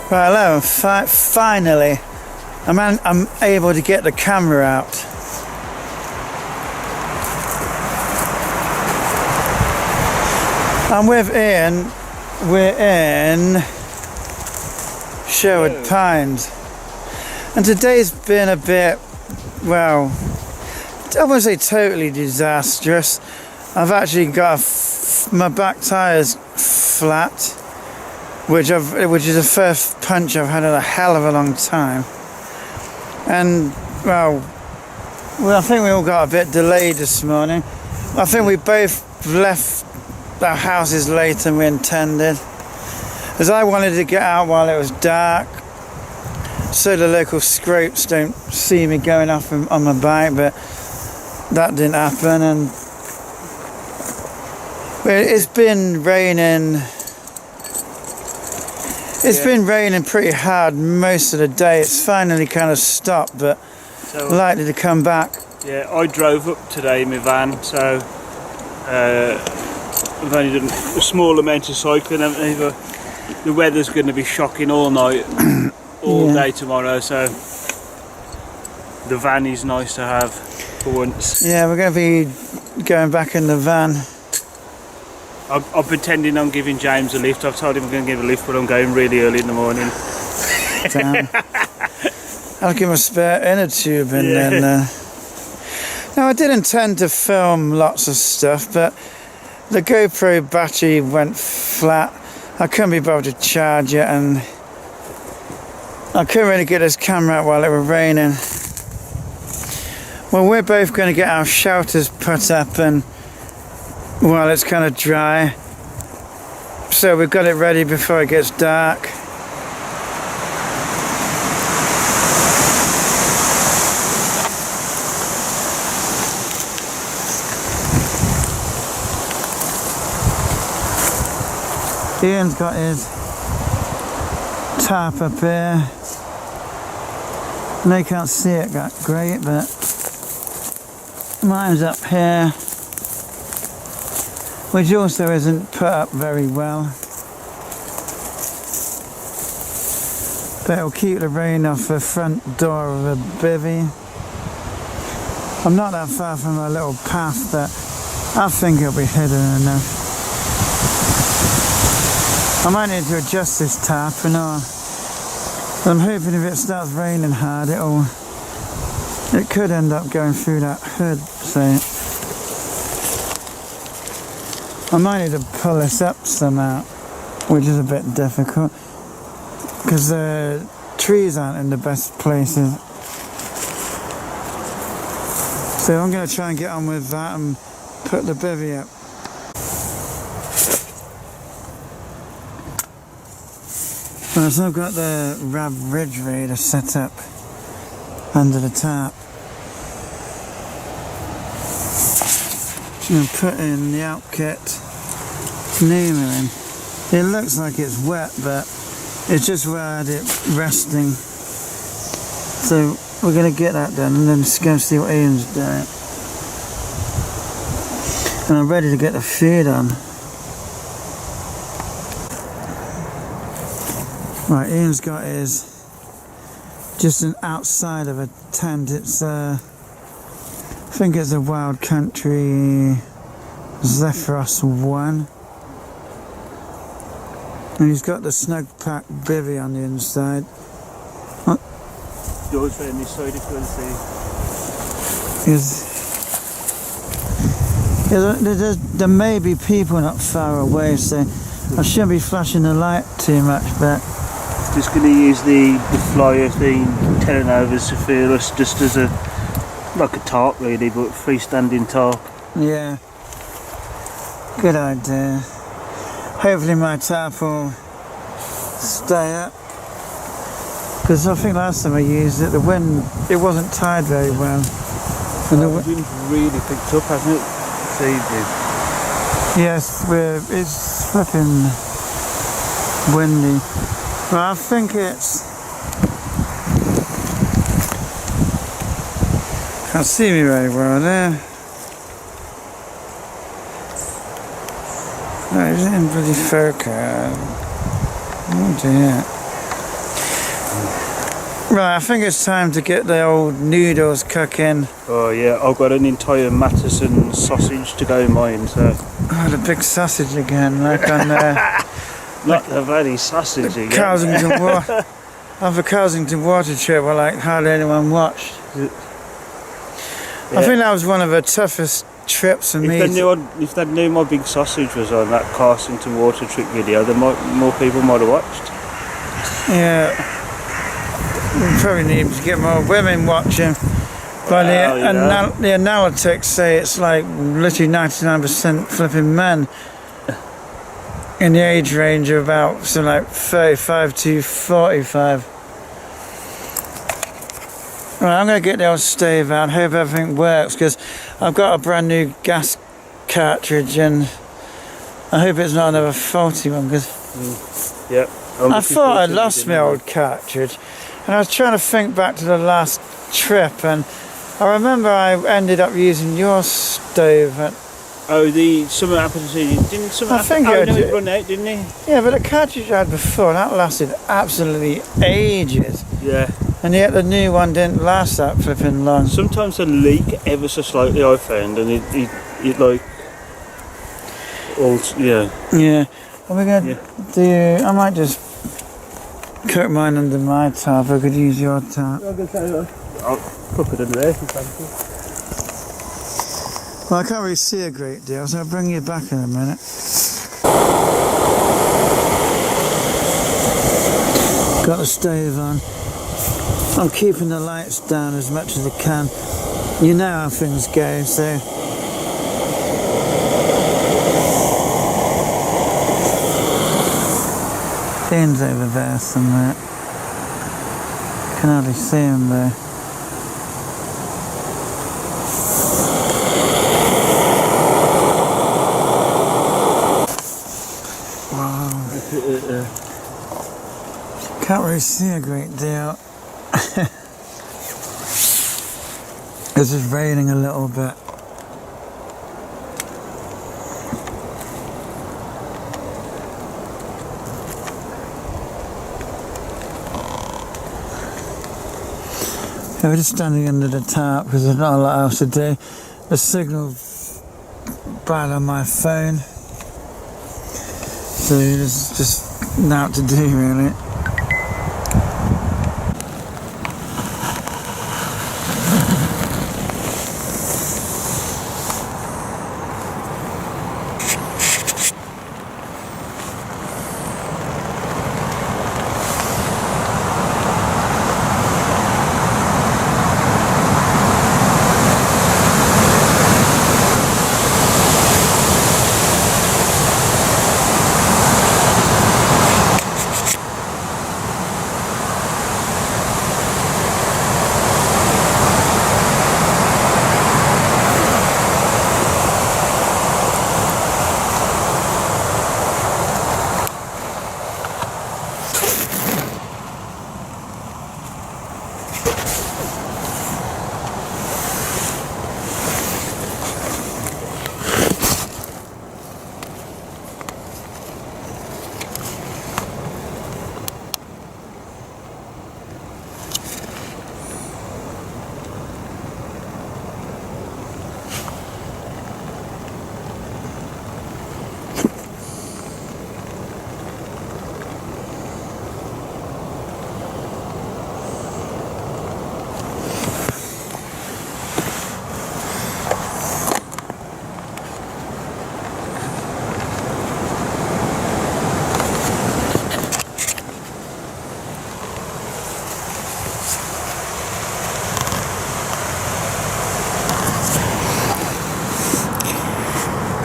Right, hello, finally I'm able to get the camera out. I'm with Ian, we're in Sherwood Pines, and today's been a bit, well, I wouldn't say totally disastrous. I've actually got my back tyre's flat, which is the first punch I've had in a hell of a long time. And well, I think we all got a bit delayed this morning. I think we both left our houses later than we intended, as I wanted to get out while it was dark, so the local scropes don't see me going off on my bike, but that didn't happen. And it's been raining. It's been raining pretty hard most of the day. It's finally kind of stopped, but so, likely to come back. Yeah, I drove up today in my van, so I've only done a small amount of cycling, haven't I? But the weather's going to be shocking all night, all day tomorrow, so the van is nice to have for once. Yeah, we're going to be going back in the van. I'm pretending I'm giving James a lift. I've told him I'm going to give a lift, but I'm going really early in the morning. Damn. I'll give him a spare inner tube in then. Now, I did intend to film lots of stuff, but the GoPro battery went flat. I couldn't be bothered to charge it, and I couldn't really get this camera out while it was raining. Well, we're both going to get our shelters put up and while it's kind of dry, so we've got it ready before it gets dark. Ian's got his tarp up here. They can't see it great, but mine's up here, which also isn't put up very well, but it'll keep the rain off the front door of a bivvy. I'm not that far from a little path, but I think it'll be hidden enough. I might need to adjust this tarp and all. I'm hoping if it starts raining hard, it could end up going through that hood, so I might need to pull this up somehow, which is a bit difficult because the trees aren't in the best places. So I'm going to try and get on with that and put the bivvy up. Right, so I've got the Rab Ridge Raider set up under the tarp. I'm going to put in the Outkit Pneuma in. It looks like it's wet, but it's just where I had it resting. So we're going to get that done and then just go and see what Ian's doing. And I'm ready to get the feed on. Right, Ian's got his just an outside of a tent. It's I think it's a Wild Country Zephyros 1. And he's got the snug pack bivvy on the inside. Yours on this side if you want to see. There may be people not far away, so I shouldn't be flashing the light too much, but Just going to use the flyer thing, telenovas to feel us just as a, like a tarp really, but freestanding tarp. yeah, good idea. Hopefully my tarp will stay up, because I think last time I used it, the wind, it wasn't tied very well. And The wind's really picked up, hasn't it, this evening? yes, it's flipping windy. But I think it's... Can't see me very well there. No, it isn't bloody focus. Oh dear. Right, I think it's time to get the old noodles cooking. Oh yeah, I've got an entire Matteson sausage to go in mine, so... Oh, the big sausage again, like on Not the bloody sausage again. Carsington Water. On the Carsington Water trip, where like hardly anyone watched. Yeah. I think that was one of the toughest trips for me. If they knew my big sausage was on that Carsington water trip video, then more people might have watched. Yeah. We probably need to get more women watching. But Well, the analytics say it's like literally 99% flipping men in the age range of about something like 35 to 45. Right, I'm going to get the old stove out, hope everything works, because I've got a brand new gas cartridge and I hope it's not another faulty one, because Yeah. I thought I'd lost my old cartridge, and I was trying to think back to the last trip, and I remember I ended up using your stove. Something happened to you. Didn't something I think happen? it It run out, didn't he? Yeah, but the cartridge I had before, that lasted absolutely ages. Yeah. And yet the new one didn't last that flipping long. Sometimes they leak ever so slightly, I found, and it like... Yeah. Yeah. What we're going to do, I might just cook mine under my tarp. I could use your tarp. I'll cook it under there if you fancy. Well, I can't really see a great deal, so I'll bring you back in a minute. Got the stove on. I'm keeping the lights down as much as I can. You know how things go, so... Ian's over there somewhere. Can hardly see him though. Wow. Can't really see a great deal. It's just raining a little bit. Yeah, we're just standing under the tarp because there's not a lot else to do. The signal's bad on my phone, so there's just nothing to do really.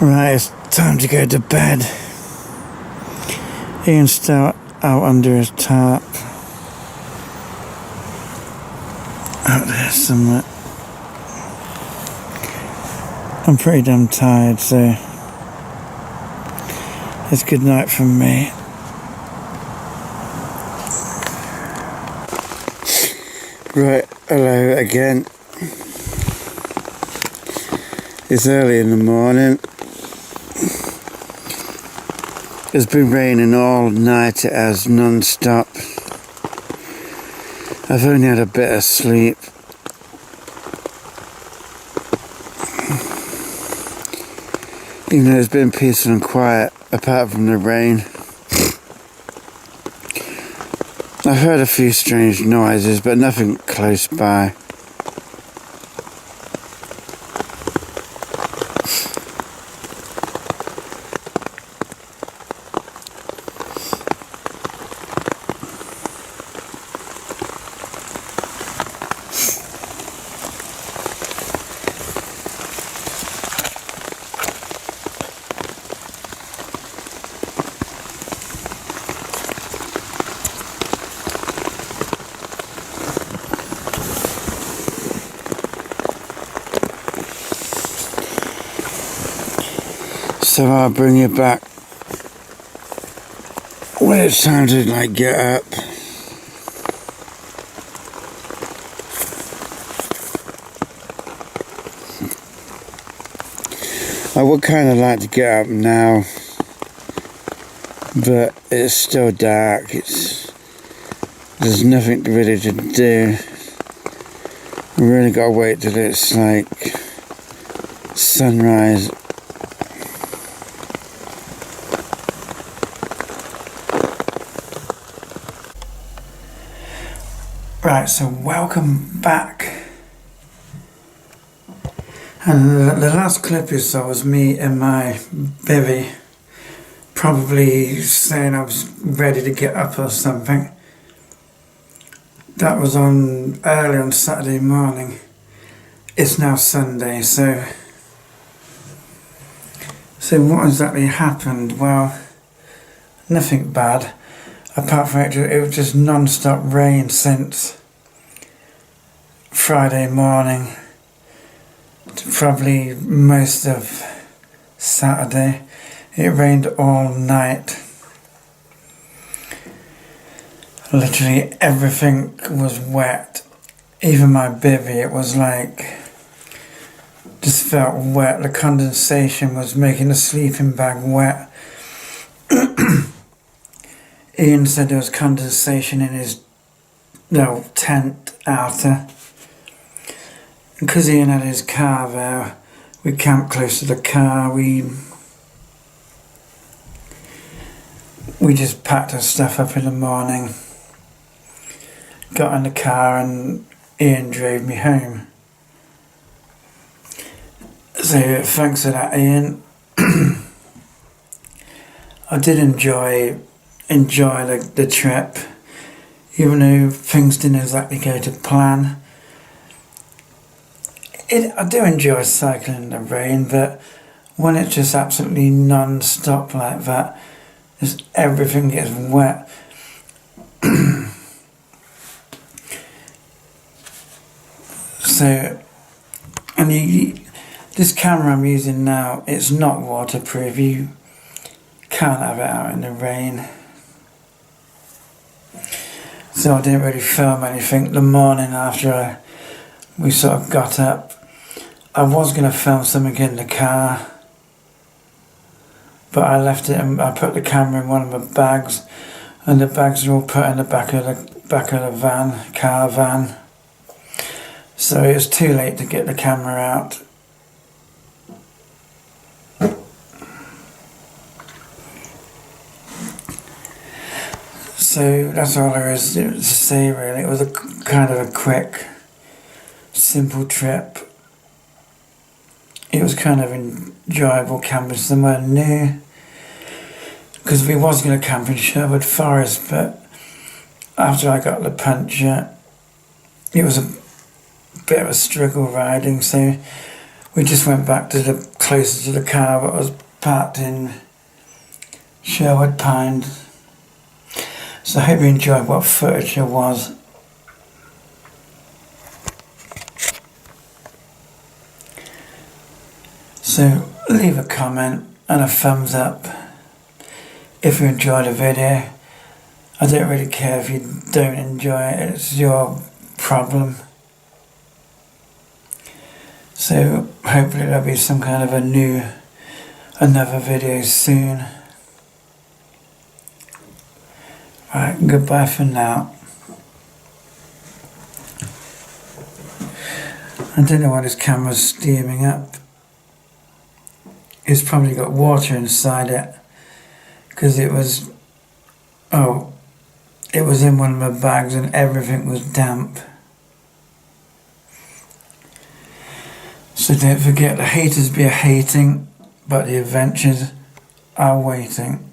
Right, it's time to go to bed. Ian's still out under his tarp. Out there somewhere. I'm pretty damn tired, so it's good night from me. Right, hello again. It's early in the morning. It's been raining all night, it has, non-stop. I've only had a bit of sleep. Even though it's been peaceful and quiet, apart from the rain. I've heard a few strange noises, but nothing close by. So I'll bring you back when it's time to get up. I would kind of like to get up now, but it's still dark. There's nothing really to do. We really got to wait till it's like sunrise. Right, so welcome back. And the last clip you saw was me in my bivvy, probably saying I was ready to get up or something. That was on early on Saturday morning. It's now Sunday, so what exactly happened? Well, nothing bad. Apart from it was just non-stop rain since Friday morning to probably most of Saturday. It rained all night. Literally everything was wet. Even my bivvy, it was just felt wet. The condensation was making the sleeping bag wet. Ian said there was condensation in his tent outer. Because Ian had his car there, we camped close to the car. We just packed our stuff up in the morning, got in the car, and Ian drove me home. So thanks for that, Ian. I did enjoy the trip, even though things didn't exactly go to plan. I do enjoy cycling in the rain, but when it's just absolutely non-stop like that, just everything gets wet. So, this camera I'm using now, it's not waterproof. You can't have it out in the rain. So I didn't really film anything the morning after we sort of got up. I was going to film something in the car, but I left it and I put the camera in one of my bags, and the bags are all put in the back of the car van. So it was too late to get the camera out. So that's all there is to say really. It was a kind of a quick, simple trip. It was kind of enjoyable camping somewhere new, because we was going to camp in Sherwood Forest, but after I got the puncture, it was a bit of a struggle riding, so We just went back to the closest to the car that was parked in Sherwood Pines. So I hope you enjoyed what footage there was. So leave a comment and a thumbs up if you enjoyed the video. I don't really care if you don't enjoy it, it's your problem. So hopefully there'll be some kind of another video soon. Right, goodbye for now. I don't know why this camera's steaming up. It's probably got water inside it because it was in one of my bags and everything was damp. So don't forget, the haters be a hating, but the adventures are waiting.